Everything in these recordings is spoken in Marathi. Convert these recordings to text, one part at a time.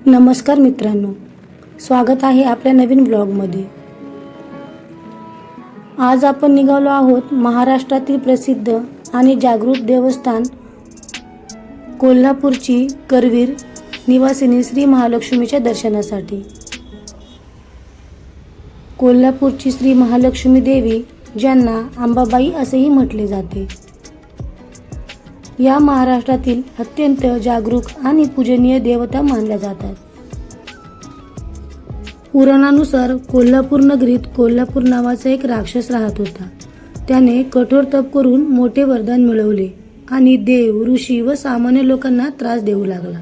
नमस्कार मित्रांनो, स्वागत आहे आपल्या नवीन ब्लॉगमध्ये। आज आपण निघालो आहोत महाराष्ट्रातील प्रसिद्ध आणि जागृत देवस्थान कोल्हापूरची करवीर निवासिनी श्री महालक्ष्मीच्या दर्शनासाठी। कोल्हापूरची श्री महालक्ष्मी देवी, ज्यांना अंबाबाई असेही म्हटले जाते, या महाराष्ट्रातील अत्यंत जागरूक आणि पूजनीय देवता मानल्या जातात। पुराणानुसार कोल्हापूर नगरीत कोल्हापूर नावाचा एक राक्षस राहत होता। त्याने कठोर तप करून मोठे वरदान मिळवले आणि देव, ऋषी व सामान्य लोकांना त्रास देऊ लागला।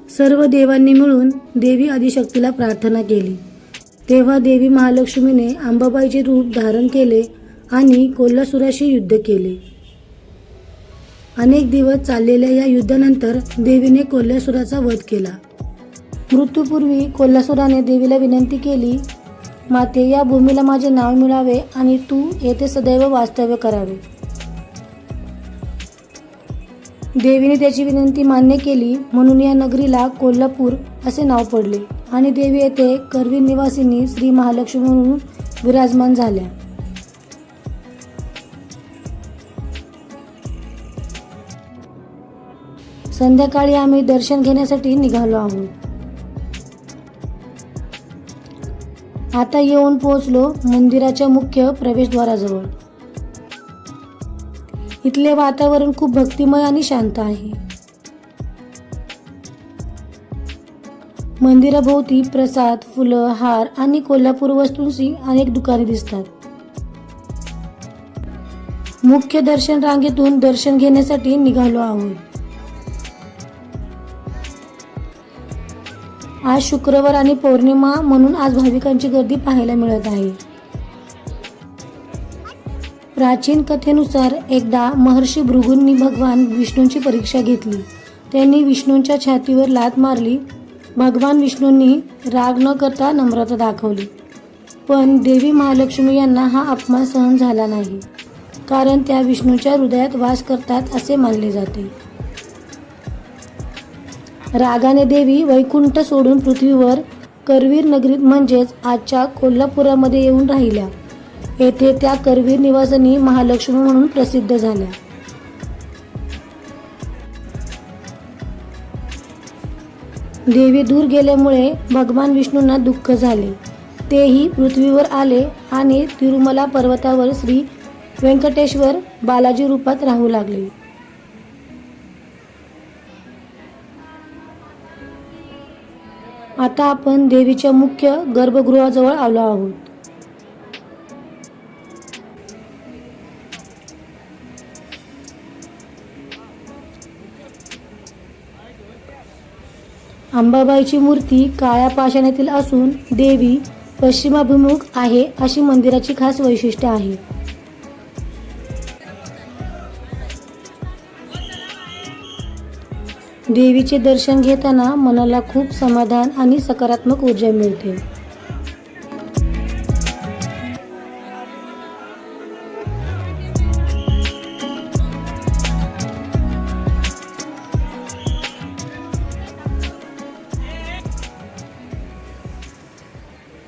सर्व देवांनी मिळून देवी आदिशक्तीला प्रार्थना केली। तेव्हा देवी महालक्ष्मीने अंबाबाईचे रूप धारण केले आणि कोल्हासुराशी युद्ध केले। अनेक दिवस चाललेल्या या युद्धानंतर देवीने कोल्हासुराचा वध केला। मृत्यूपूर्वी कोल्हासुराने देवीला विनंती केली, माते, या भूमीला माझे नाव मिळावे आणि तू येथे सदैव वास्तव्य करावे। देवीने त्याची विनंती मान्य केली, म्हणून या नगरीला कोल्हापूर असे नाव पडले आणि देवी येथे करवीर निवासिनी श्री महालक्ष्मी म्हणून विराजमान झाल्या। संध्याकाळी आम्ही दर्शन घेण्यासाठी निघालो आहोत। आता येऊन पोहोचलो मंदिराच्या मुख्य प्रवेशद्वाराजवळ। इथले वातावरण खूप भक्तिमय आणि शांत आहे। मंदिराभोवती प्रसाद, फुलं, हार आणि कोल्हापूर वस्तूंची अनेक दुकाने दिसतात। मुख्य दर्शन रांगेतून दर्शन घेण्यासाठी निघालो आहोत। आज शुक्रवार आणि पौर्णिमा म्हणून आज भाविकांची गर्दी पाहायला मिळत आहे। प्राचीन कथेनुसार एकदा महर्षी भृगूंनी भगवान विष्णूंची परीक्षा घेतली। त्यांनी विष्णूंच्या छातीवर लाथ मारली। भगवान विष्णूंनी राग न करता नम्रता दाखवली, पण देवी महालक्ष्मी यांना हा अपमान सहन झाला नाही, कारण त्या विष्णूंच्या हृदयात वास करतात असे मानले जाते। रागाने देवी वैकुंठ सोडून पृथ्वीवर करवीर नगरीत म्हणजेच आजच्या कोल्हापुरामध्ये येऊन राहिल्या। येथे त्या करवीर निवासिनी महालक्ष्मी म्हणून प्रसिद्ध झाल्या। देवी दूर गेल्यामुळे भगवान विष्णूंना दुःख झाले। तेही पृथ्वीवर आले आणि तिरुमला पर्वतावर श्री व्यंकटेश्वर बालाजी रूपात राहू लागले। आता आपण देवीच्या मुख्य गर्भगृहाजवळ आलो आहोत। अंबाबाईची मूर्ती काळ्या पाषाणातील असून देवी पश्चिमाभिमुख आहे अशी मंदिराची खास वैशिष्ट्य आहे। देवीचे दर्शन घेताना मनाला खूप समाधान आणि सकारात्मक ऊर्जा मिळते।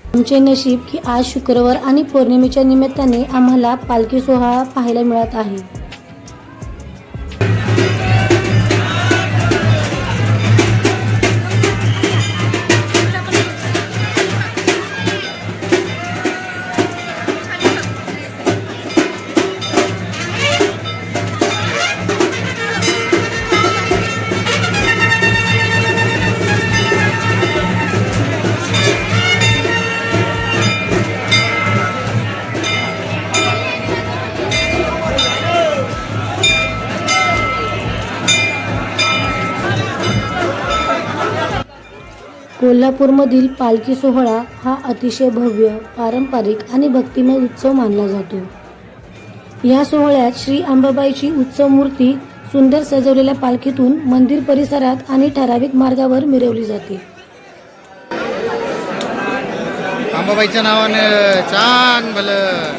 आमचे नशीब की आज शुक्रवार आणि पौर्णिमेच्या निमित्ताने आम्हाला पालखी सोहळा पाहायला मिळत आहे। कोल्हापूरमधील पालखी सोहळा हा अतिशय भव्य, पारंपरिक आणि भक्तिमय उत्सव मानला जातो। या सोहळ्यात श्री अंबाबाईची उत्सव मूर्ती सुंदर सजवलेल्या पालखीतून मंदिर परिसरात आणि ठराविक मार्गावर मिरवली जाते। अंबाबाईच्या नावाने छान भलं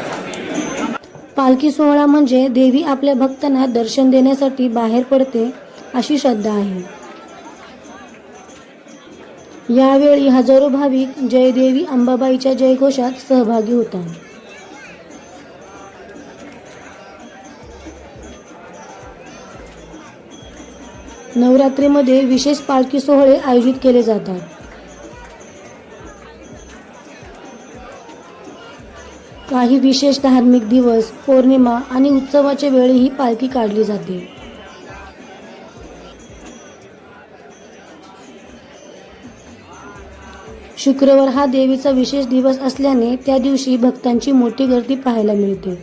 पालखी सोहळा म्हणजे देवी आपल्या भक्तांना दर्शन देण्यासाठी बाहेर पडते अशी श्रद्धा आहे. यावेळी हजारो भाविक जय देवी अंबाबाईच्या जयघोषात सहभागी होतात. नवरात्रीमध्ये विशेष पालखी सोहळे आयोजित केले जातात. काही विशेष धार्मिक दिवस, पौर्णिमा आणि उत्सवाच्या वेळी ही पालखी काढली जाते. शुक्रवार हा देवीचा विशेष दिवस असल्याने त्या दिवशी भक्तांची मोठी गर्दी पाहायला मिळते.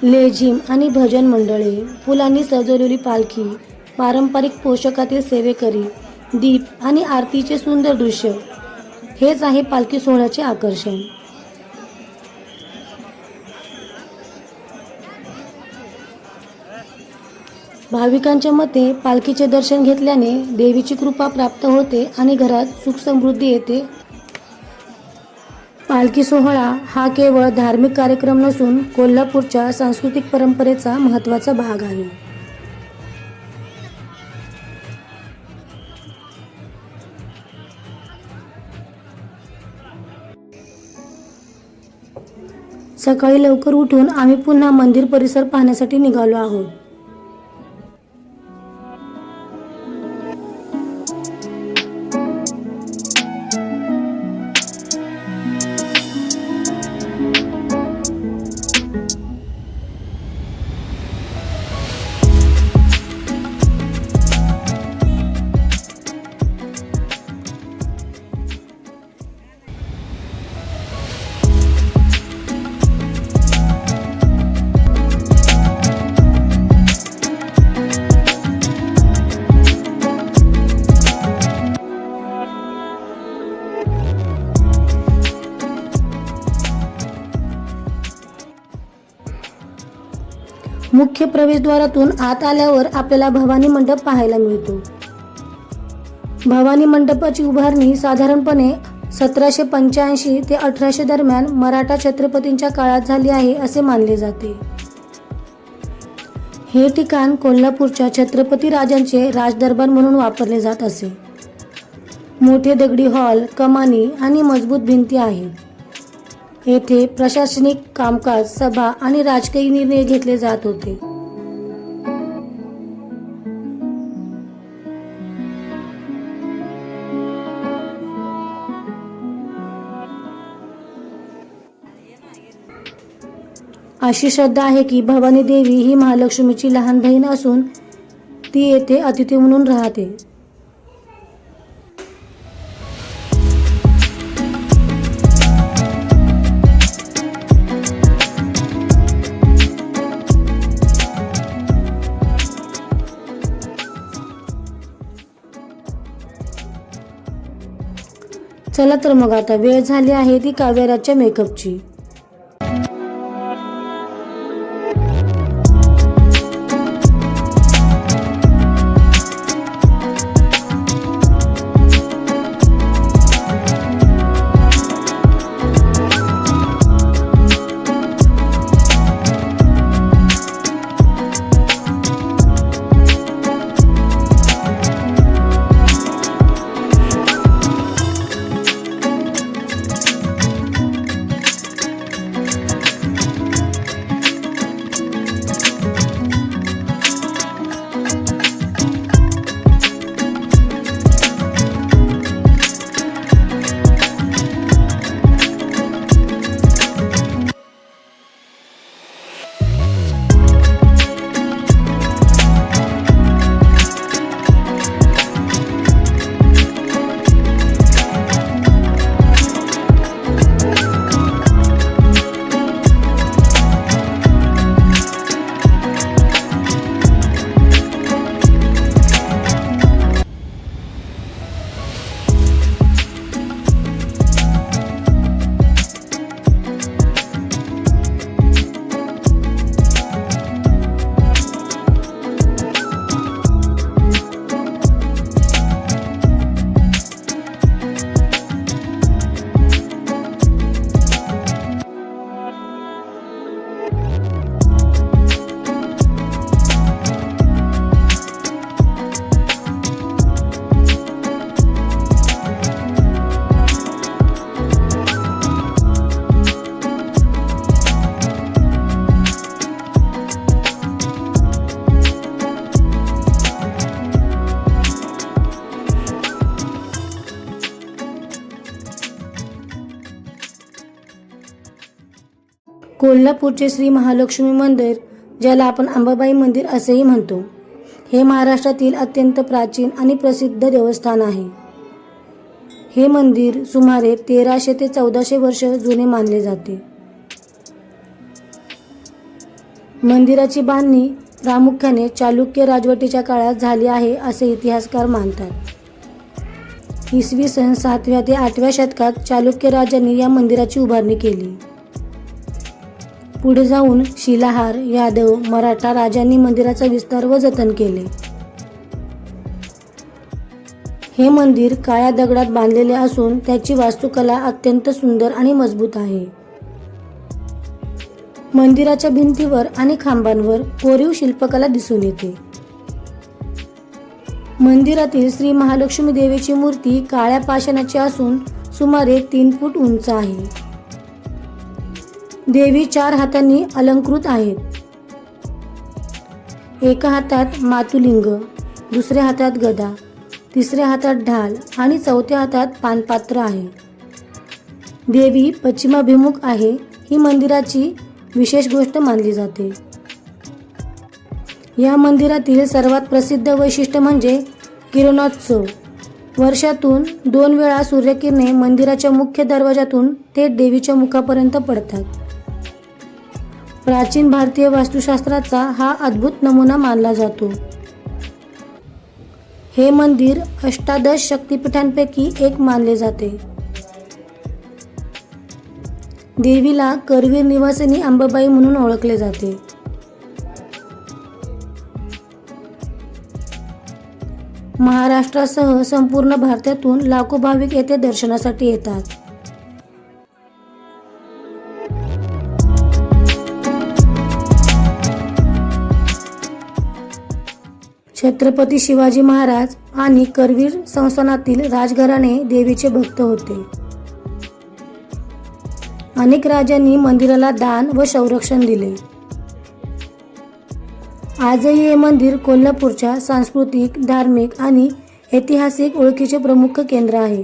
लेझिम आणि भजन मंडळे, फुलांनी सजवलेली पालखी, पारंपरिक पोशाखातील सेवेकरी, दीप आणि आरतीचे सुंदर दृश्य हेच आहे पालखी सोहळ्याचे आकर्षण. भाविकांच्या मते पालखीचे दर्शन घेतल्याने देवीची कृपा प्राप्त होते आणि घरात सुख समृद्धी येते. पालखी सोहळा हा केवळ धार्मिक कार्यक्रम नसून कोल्हापूरच्या सांस्कृतिक परंपरेचा महत्त्वाचा भाग आहे. सकाळी लवकर उठून आम्ही पुन्हा मंदिर परिसर पाहण्यासाठी निघालो आहोत. मुख्य प्रवेशद्वारातून आत आल्यावर आपल्याला भवानी मंडप पाहायला मिळतो. भवानी मंडपाची उभारणी साधारणपणे 1785 ते 1800 दरम्यान मराठा छत्रपतींच्या काळात झाली आहे असे मानले जाते. हे ठिकाण कोल्हापूरच्या छत्रपती राजांचे राजदरबार म्हणून वापरले जात असे. मोठे दगडी हॉल, कमानी आणि मजबूत भिंती आहेत. येथे प्रशासनिक कामकाज, सभा आणि राजकीय निर्णय घेतले जात होते. अशी श्रद्धा आहे की भवानी देवी ही महालक्ष्मीची लहान बहीण असून ती येथे अतिथी म्हणून राहते. चला तर मग आता वेळ झाली आहे ती काव्यराजच्या मेकअपची. कोल्हापूरचे श्री महालक्ष्मी मंदिर, ज्याला आपण अंबाबाई मंदिर असेही म्हणतो, हे महाराष्ट्रातील अत्यंत प्राचीन आणि प्रसिद्ध देवस्थान आहे. हे मंदिर सुमारे 1300 ते 1400 वर्ष जुने मानले जाते. मंदिराची बांधणी प्रामुख्याने चालुक्य राजवटीच्या काळात झाली आहे असे इतिहासकार मानतात. इसवी सन 7व्या ते 8व्या शतकात चालुक्य राजांनी या मंदिराची उभारणी केली. पुढे जाऊन शिलाहार, यादव, मराठा राजांनी मंदिराचा विस्तार व जतन केले. हे मंदिर काळ्या दगडात बांधलेले असून त्याची वास्तुकला अत्यंत सुंदर आणि मजबूत आहे. मंदिराच्या भिंतीवर आणि खांबांवर कोरीव शिल्पकला दिसून येते. मंदिरातील श्री महालक्ष्मी देवीची मूर्ती काळ्या पाषाणाची असून सुमारे 3 फूट उंच आहे. देवी 4 हातांनी अलंकृत आहेत. एका हातात मातुलिंग, दुसऱ्या हातात गदा, तिसऱ्या हातात ढाल आणि चौथ्या हातात पानपात्र आहे. देवी पश्चिमाभिमुख आहे. ही मंदिराची विशेष गोष्ट मानली जाते. या मंदिरातील सर्वात प्रसिद्ध वैशिष्ट्य म्हणजे किरणोत्सव. वर्षातून 2 वेळा सूर्यकिरणे मंदिराच्या मुख्य दरवाजातून थेट देवीच्या मुखापर्यंत पडतात. प्राचीन भारतीय वास्तुशास्त्राचा हा अद्भुत नमुना मानला जातो. हे मंदिर अष्टादश शक्तिपीठांपैकी एक मानले जाते. देवीला करवीर निवासिनी अंबाबाई म्हणून ओळखले जाते. महाराष्ट्रासह संपूर्ण भारतातून लाखो भाविक येथे दर्शनासाठी येतात. छत्रपती शिवाजी महाराज आणि करवीर संस्थानातील राजघराणे देवीचे भक्त होते. अनेक राजांनी मंदिराला दान व संरक्षण दिले. आजही हे मंदिर कोल्हापूरच्या सांस्कृतिक, धार्मिक आणि ऐतिहासिक ओळखीचे प्रमुख केंद्र आहे.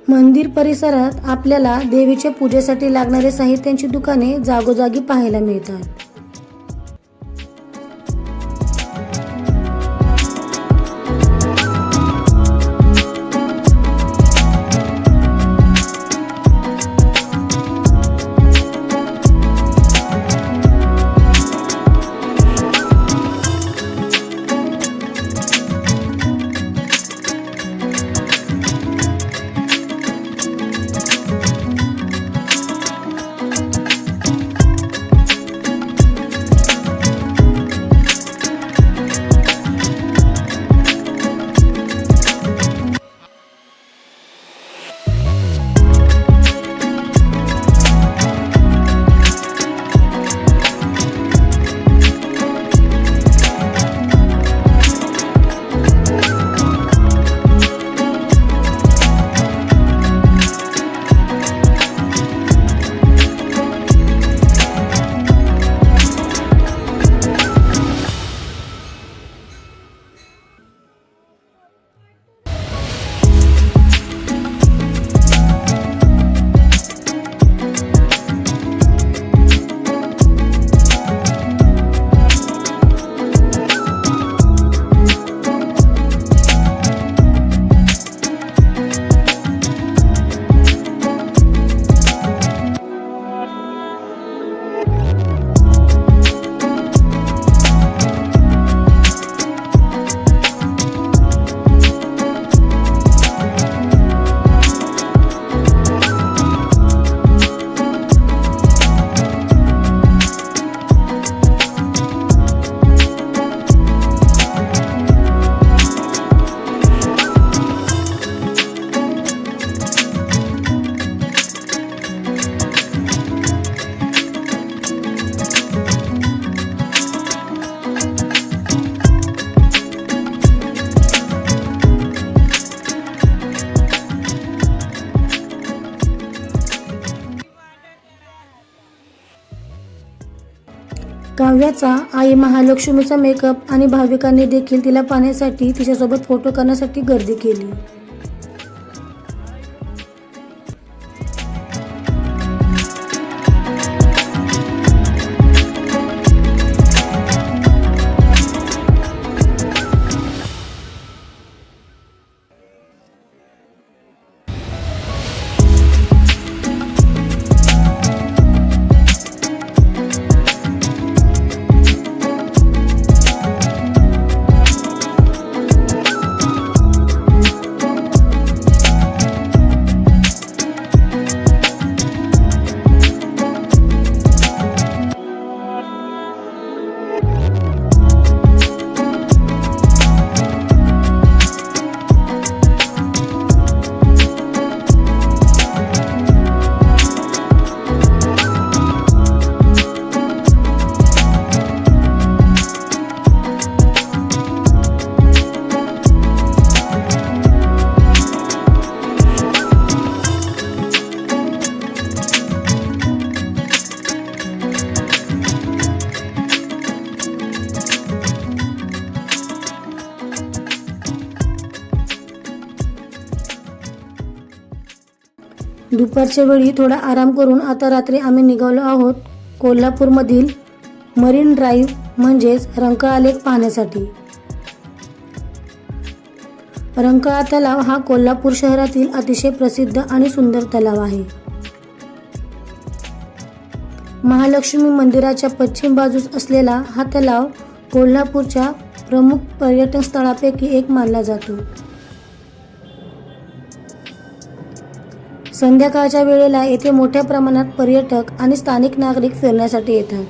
मंदिर परिसरात आपल्याला देवीच्या पूजेसाठी लागणारे साहित्यांची दुकाने जागोजागी पाहायला मिळतात. काव्याचा आई महालक्ष्मीचा मेकअप आणि भाविकांनी देखील तिला पाहण्यासाठी तिच्यासोबत फोटो करण्यासाठी गर्दी केली. दुपारच्या वेळी थोडा आराम करून आता रात्री आम्ही निघालो आहोत कोल्हापूरमधील मरीन ड्राईव्ह म्हणजेच रंकाळा लेक पाहण्यासाठी. रंकाळा तलाव हा कोल्हापूर शहरातील अतिशय प्रसिद्ध आणि सुंदर तलाव आहे. महालक्ष्मी मंदिराच्या पश्चिम बाजूस असलेला हा तलाव कोल्हापूरच्या प्रमुख पर्यटन स्थळांपैकी एक मानला जातो. संध्याकाळच्या वेळेला येथे मोठ्या प्रमाणात पर्यटक आणि स्थानिक नागरिक फिरण्यासाठी येतात.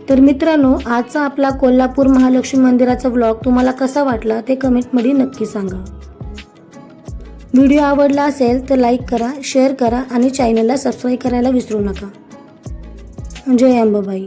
तर मित्रांनो, आजचा आपला कोल्हापूर महालक्ष्मी मंदिराचा व्लॉग तुम्हाला कसा वाटला ते कमेंटमध्ये नक्की सांगा. व्हिडिओ आवडला असेल तर लाईक करा, शेअर करा आणि चॅनलला सबस्क्राईब करायला विसरू नका. जय अंबाबाई.